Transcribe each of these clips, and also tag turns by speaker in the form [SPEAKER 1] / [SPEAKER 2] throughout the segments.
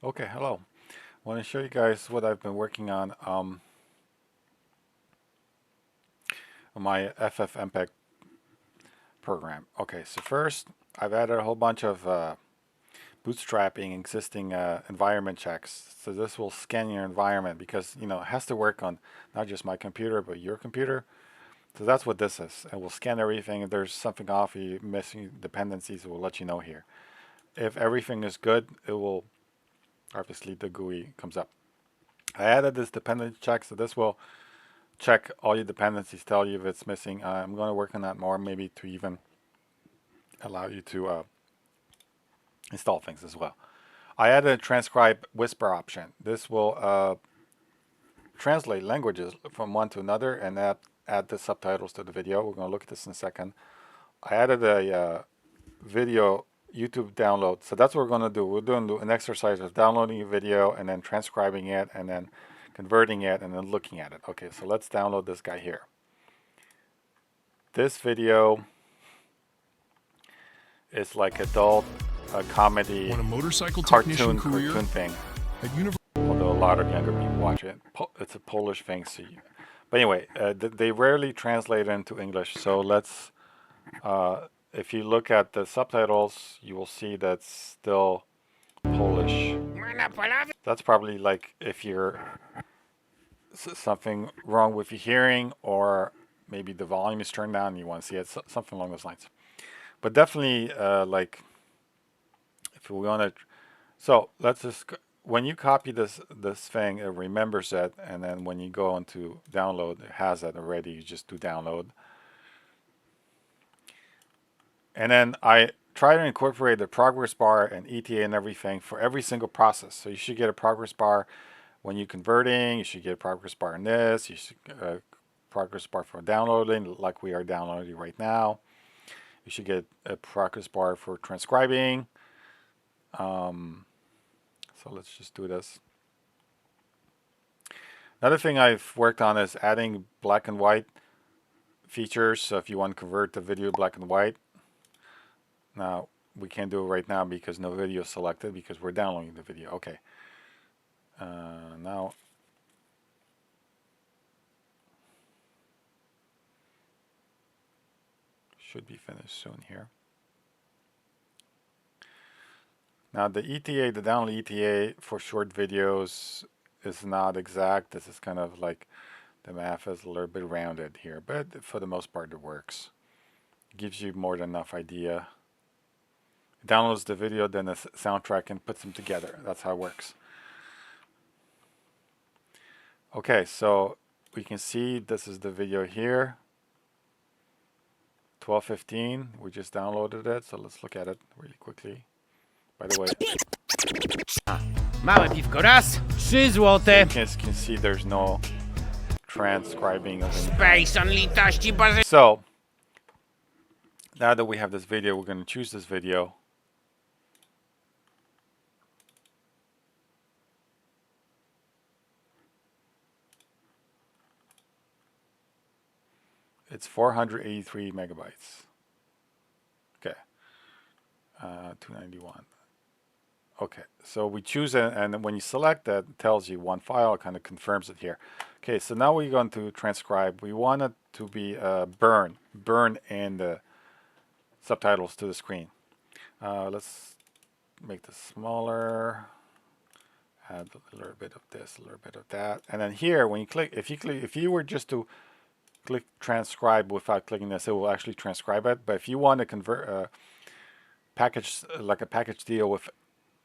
[SPEAKER 1] Okay, hello. I want to show you guys what I've been working on my FFmpeg program. Okay, so first I've added a whole bunch of bootstrapping existing environment checks. So this will scan your environment because it has to work on not just my computer but your computer. So that's what this is. It will scan everything. If there's something off, you missing dependencies, it will let you know here. If everything is good, it will obviously the GUI comes up. I added this dependency check, so this will check all your dependencies, tell you if it's missing. I'm going to work on that more, maybe to even allow you to install things as well. I added a transcribe whisper option. This will translate languages from one to another and add the subtitles to the video. We're going to look at this in a second. I added a video YouTube download. So that's what we're going to do. We're doing an exercise of downloading a video and then transcribing it and then converting it and then looking at it. Okay, so let's download this guy here. This video is like adult comedy
[SPEAKER 2] Want a motorcycle
[SPEAKER 1] cartoon
[SPEAKER 2] technician career
[SPEAKER 1] thing.
[SPEAKER 2] at
[SPEAKER 1] Although a lot of younger people watch it. It's a Polish thing. So but anyway, they rarely translate into English. So let's, if you look at the subtitles, you will see that's still Polish. That's probably like if you're something wrong with your hearing, or maybe the volume is turned down and you want to see it, something along those lines. But definitely like if we want to, so let's just, when you copy this thing, it remembers it, and then when you go into download, it has that already. You just do download. And then I try to incorporate the progress bar and ETA and everything for every single process. So you should get a progress bar when you're converting. You should get a progress bar in this. You should progress bar for downloading, like we are downloading right now. You should get a progress bar for transcribing. So let's just do this. Another thing I've worked on is adding black and white features. So if you want to convert the video black and white, now we can't do it right now because no video is selected because we're downloading the video. Okay. Now should be finished soon here. Now the ETA, the download ETA for short videos is not exact. This is kind of like the math is a little bit rounded here, but for the most part it works. It gives you more than enough idea. It downloads the video, then the soundtrack, and puts them together. That's how it works. Okay, so we can see this is the video here. 12:15. We just downloaded it, so let's look at it really quickly. By the way,
[SPEAKER 3] Małe piwko raz, 3 złote.
[SPEAKER 1] you can see there's no transcribing of anything.
[SPEAKER 3] Space on litości Boże.
[SPEAKER 1] So now that we have this video, we're going to choose this video. It's 483 megabytes. Okay. 291. Okay, so we choose it, and when you select that, it tells you one file, it kind of confirms it here. Okay, so now we're going to transcribe. We want it to be burn in the subtitles to the screen. Let's make this smaller. Add a little bit of this, a little bit of that, and then here, when you click, if you were just to click transcribe without clicking this, it will actually transcribe it. But if you want to convert package, like a package deal with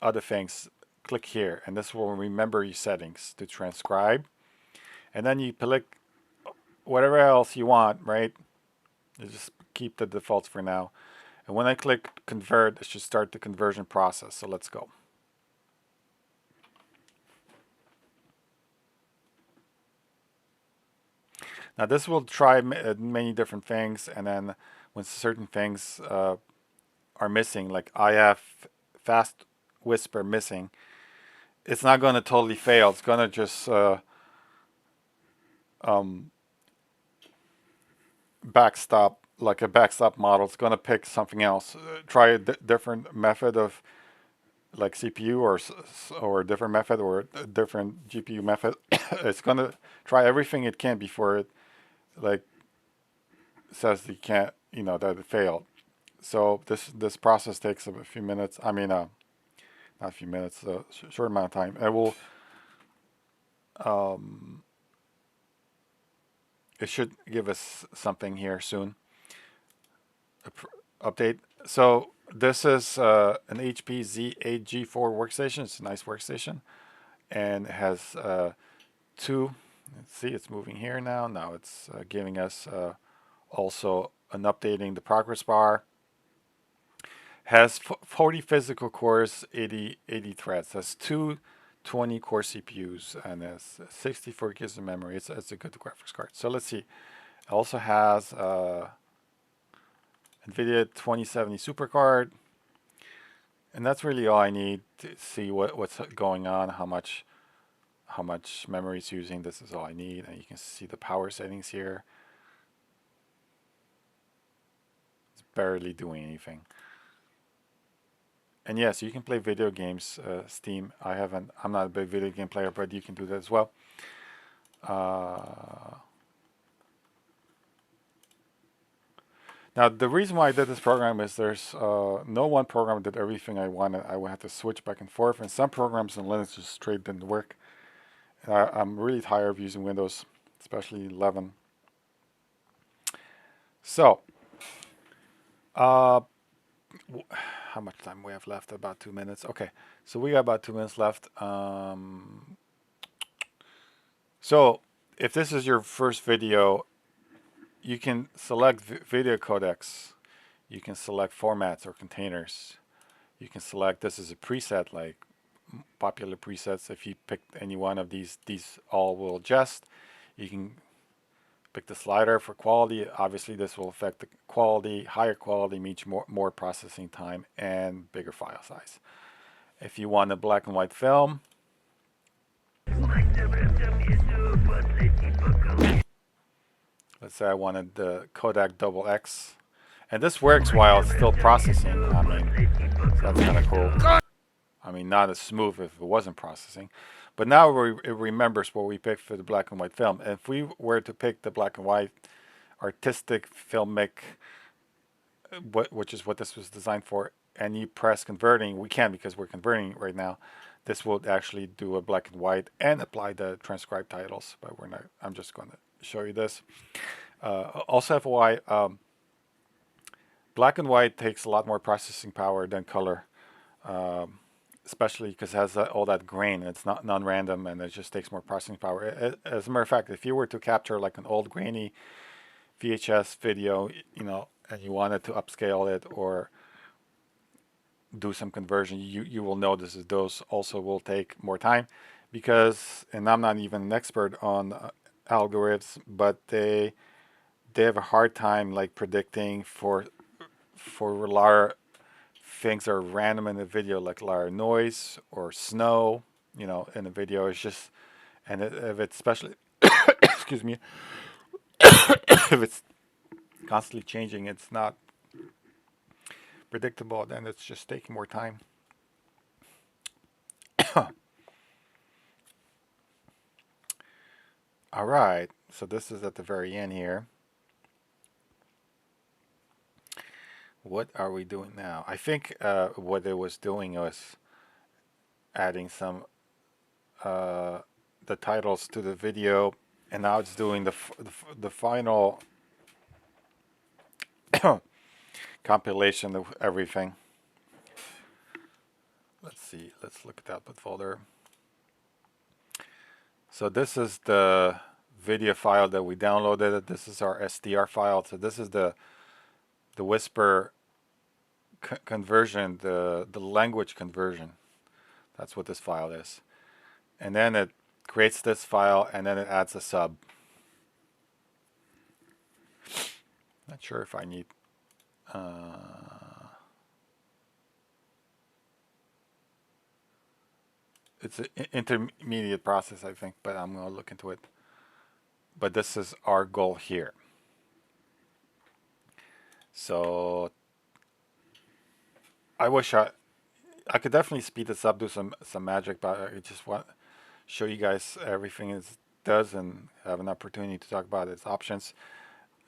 [SPEAKER 1] other things, click here, and this will remember your settings to transcribe. And then you click whatever else you want, right? You just keep the defaults for now. And when I click convert, it should start the conversion process. So let's go. Now this will try many different things, and then when certain things are missing, like I have fast whisper missing, it's not going to totally fail. It's going to just backstop, like a backstop model. It's going to pick something else. Try a different method of like CPU or a different method or a different GPU method, it's gonna try everything it can before it like says you can't, that it failed. So this process takes a few minutes. I mean, not a few minutes, a short amount of time. It will, it should give us something here soon. Update. So this is an HP Z8G4 workstation. It's a nice workstation, and it has two. Let's see, it's moving here now. Now it's giving us also an updating the progress bar. Has 40 physical cores, 80 threads. Has two 20 core CPUs and has 64 gigs of memory. It's a good graphics card. So let's see. It also has NVIDIA 2070 supercard, and that's really all I need to see what's going on, how much memory it's using. This is all I need, and you can see the power settings here. It's barely doing anything. And yes, you can play video games, Steam. I'm not a big video game player, but you can do that as well. Now, the reason why I did this program is there's no one program did everything I wanted. I would have to switch back and forth, and some programs in Linux just straight didn't work. And I'm really tired of using Windows, especially 11. So, how much time we have left? About 2 minutes. Okay, so we got about 2 minutes left. So, if this is your first video, you can select video codecs. You can select formats or containers. You can select this is a preset, like popular presets. If you pick any one of these all will adjust. You can pick the slider for quality. Obviously, this will affect the quality. Higher quality means more processing time and bigger file size. If you want a black and white film, let's say I wanted the codec XX, and this works while it's still processing. I mean, so that's kind of cool. I mean, not as smooth if it wasn't processing. But now it remembers what we picked for the black and white film. And if we were to pick the black and white artistic filmic, which is what this was designed for, and you press converting, we can because we're converting right now. This will actually do a black and white and apply the transcribe titles, but we're not. I'm just going to show you this. Also, FYI, black and white takes a lot more processing power than color, especially because it has all that grain. It's not non-random, and it just takes more processing power. As a matter of fact, if you were to capture like an old grainy VHS video, and you wanted to upscale it or do some conversion, you will notice that those also will take more time because, and I'm not even an expert on algorithms, but they have a hard time like predicting for a lot of things that are random in the video, like a lot of noise or snow, in a video. It's just, and if it's especially, excuse me, if it's constantly changing, it's not predictable, then it's just taking more time. All right, so this is at the very end here. What are we doing now? I think what it was doing was adding some the titles to the video, and now it's doing the final compilation of everything. Let's see. Let's look at the output folder. So this is the video file that we downloaded. This is our SDR file. So this is the Whisper conversion, the language conversion. That's what this file is. And then it creates this file, and then it adds a sub. Not sure if I need it's an intermediate process, I think, but I'm going to look into it. But this is our goal here. So I wish I could definitely speed this up, do some magic, but I just want to show you guys everything it does and have an opportunity to talk about its options.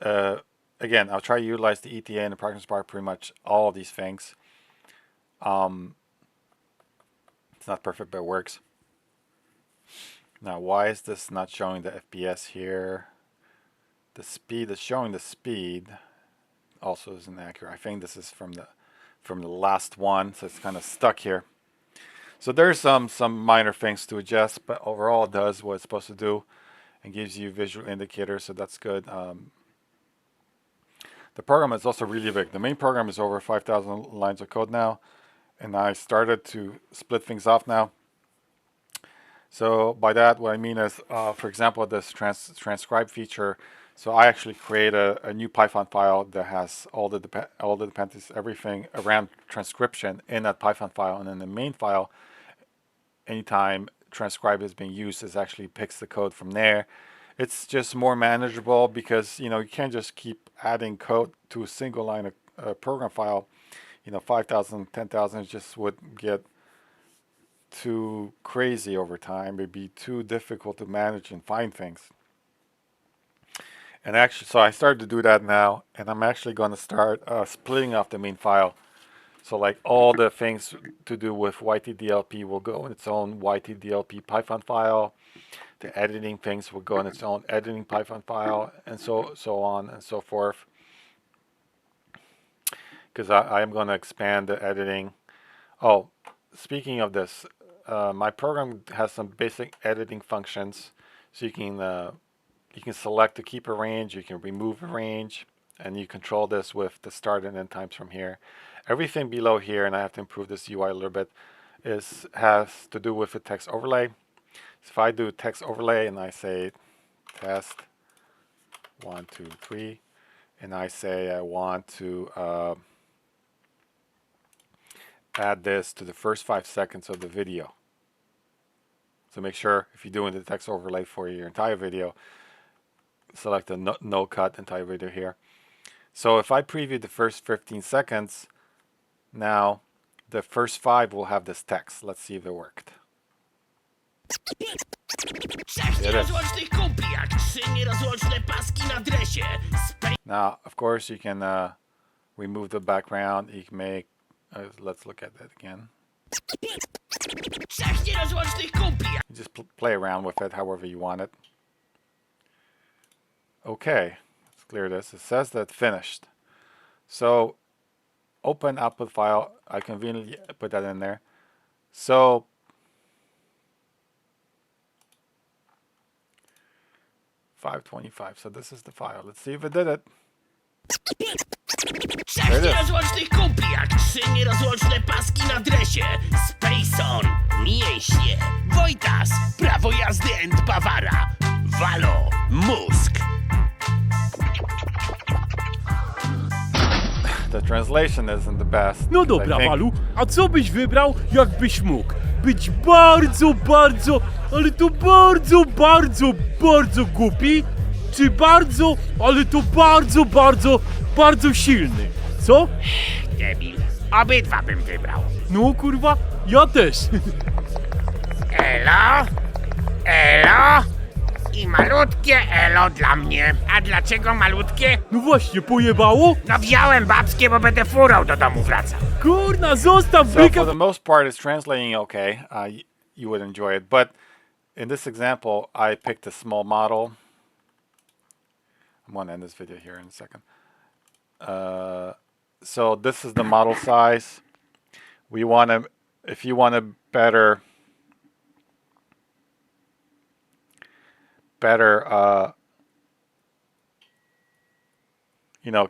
[SPEAKER 1] Again, I'll try to utilize the ETA and the progress bar, pretty much all of these things. It's not perfect, but it works. Now, why is this not showing the FPS here? The speed is showing the speed. Also isn't accurate. I think this is from the last one, so it's kind of stuck here. So there's some minor things to adjust, but overall it does what it's supposed to do and gives you visual indicators, so that's good. The program is also really big. The main program is over 5,000 lines of code now, and I started to split things off now. So by that, what I mean is, for example, this transcribe feature. So I actually create a new Python file that has all the dependencies, everything around transcription in that Python file, and then the main file, anytime transcribe is being used, it actually picks the code from there. It's just more manageable because you can't just keep adding code to a single line of program file. 5,000, 10,000 just would get too crazy over time. It'd be too difficult to manage and find things. And actually, so I started to do that now, and I'm actually going to start splitting off the main file. So like all the things to do with YTDLP will go in its own YTDLP Python file. The editing things will go in its own editing Python file, and so on and so forth. Because I am going to expand the editing. Oh, speaking of this, my program has some basic editing functions. So you can select to keep a range, you can remove a range, and you control this with the start and end times from here. Everything below here, and I have to improve this UI a little bit, has to do with the text overlay. So if I do text overlay and I say test 1, 2, 3, and I say I want to add this to the first 5 seconds of the video. So make sure if you're doing the text overlay for your entire video, select the no cut entire video here. So if I preview the first 15 seconds, now the first 5 will have this text. Let's see if it worked. Now, of course, you can remove the background. You can make, let's look at that again. You just play around with it however you want it. Okay, let's clear this. It says that finished. So open output file. I conveniently put that in there. So .525. So this is the file. Let's see if it did it. There it is.
[SPEAKER 2] Rozłącznych kupi, jak 3 nierozłączne paski na dresie. Spacon, mięśnie, Wojtas, prawo jazdy and Bawara, Walo, mózg.
[SPEAKER 1] The translation isn't the best.
[SPEAKER 4] No
[SPEAKER 1] I
[SPEAKER 4] dobra,
[SPEAKER 1] think-
[SPEAKER 4] Walu, a co byś wybrał, jakbyś mógł? Być bardzo, ale to bardzo głupi? Czy bardzo, ale to bardzo silny? Co?
[SPEAKER 3] Debil. Obydwa bym wybrał.
[SPEAKER 4] No kurwa, ja też.
[SPEAKER 3] Elo? Elo? I malutkie elo dla mnie. A dlaczego malutkie?
[SPEAKER 4] No właśnie, pojebało?
[SPEAKER 3] No wziąłem babskie, bo będę furą do domu wracał.
[SPEAKER 4] Kurna, zostaw
[SPEAKER 1] So
[SPEAKER 4] byka.
[SPEAKER 1] for the most part, it's translating okay. You would enjoy it, but in this example, I picked a small model. I'm going to end this video here in a second. So this is the model size. We want to, if you want a better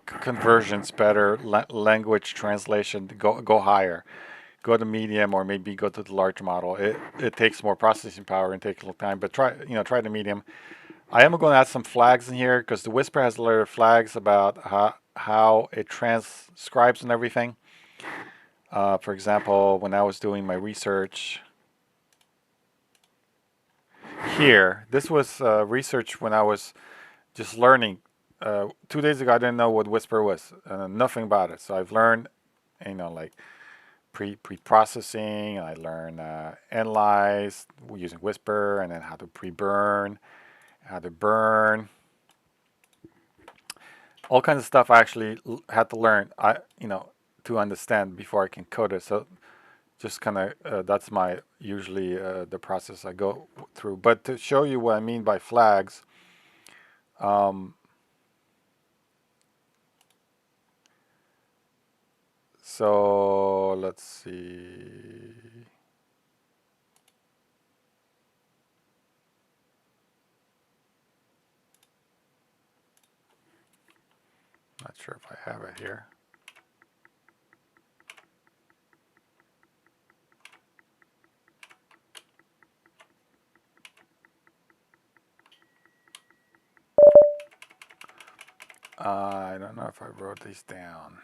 [SPEAKER 1] conversions, better language translation, go higher. Go to medium, or maybe go to the large model. It takes more processing power and takes a little time, but try the medium. I am going to add some flags in here because the Whisper has a lot of flags about how it transcribes and everything. For example, when I was doing my research here, this was research when I was just learning. 2 days ago, I didn't know what Whisper was, nothing about it. So I've learned, like pre-processing, and I learn analyze using Whisper, and then how to pre-burn, how to burn. All kinds of stuff I actually had to learn, to understand before I can code it. So just kind of that's my usually the process I go through. But to show you what I mean by flags, so let's see. Not sure if I have it here. I don't know if I wrote these down.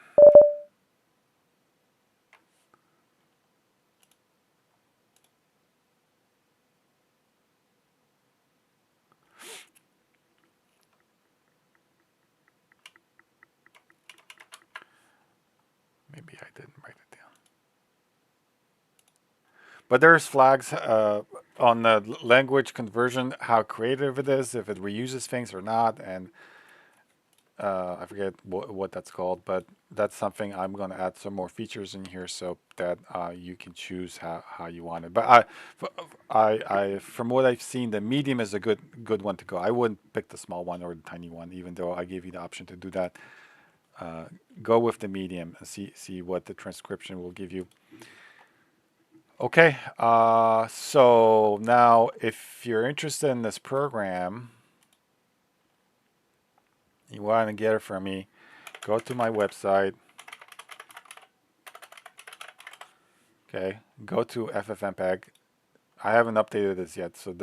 [SPEAKER 1] Maybe I didn't write it down. But there's flags on the language conversion, how creative it is, if it reuses things or not, and I forget what that's called, but that's something I'm going to add some more features in here so that you can choose how you want it. But I from what I've seen, the medium is a good one to go. I wouldn't pick the small one or the tiny one, even though I gave you the option to do that. Go with the medium and see what the transcription will give you. Okay, so now if you're interested in this program, you want to get it from me, go to my website. Okay, go to FFmpeg. I haven't updated this yet, so it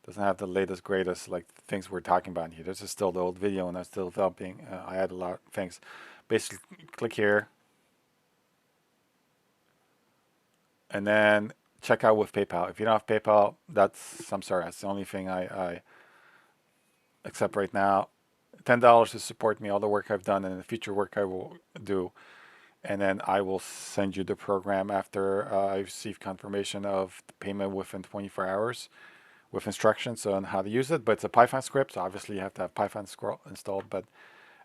[SPEAKER 1] doesn't have the latest, greatest like things we're talking about here. This is still the old video, and I'm still developing. I add a lot of things. Basically, click here, and then check out with PayPal. If you don't have PayPal, I'm sorry, that's the only thing I accept right now. $10 to support me, all the work I've done, and the future work I will do. And then I will send you the program after I receive confirmation of the payment within 24 hours with instructions on how to use it. But it's a Python script, so obviously you have to have Python installed. But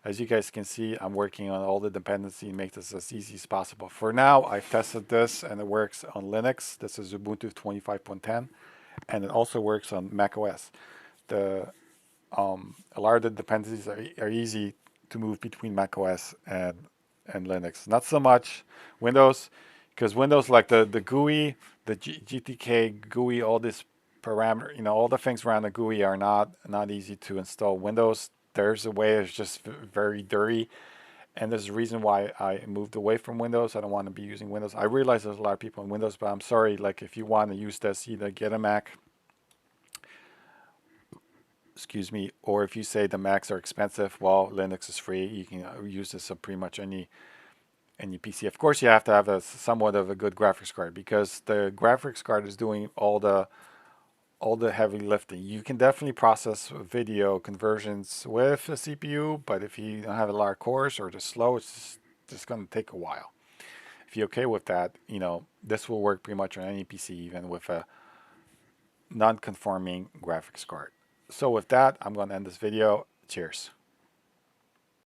[SPEAKER 1] as you guys can see, I'm working on all the dependency and make this as easy as possible. For now, I've tested this and it works on Linux. This is Ubuntu 25.10, and it also works on Mac OS. A lot of the dependencies are easy to move between Mac OS and Linux. Not so much Windows, because Windows, like the GUI, the GTK GUI, all this parameter, all the things around the GUI are not easy to install. Windows, there's a way, it's just very dirty, and there's a reason why I moved away from Windows. I don't want to be using Windows. I realize there's a lot of people in Windows, but I'm sorry, like if you want to use this, either get a Mac, excuse me, or if you say the Macs are expensive, well, Linux is free. You can use this on pretty much any PC. Of course, you have to have somewhat of a good graphics card, because the graphics card is doing all the heavy lifting. You can definitely process video conversions with a CPU, but if you don't have a lot of cores or just slow, it's just going to take a while. If you're okay with that, this will work pretty much on any PC, even with a non-conforming graphics card. So with that, I'm going to end this video. Cheers.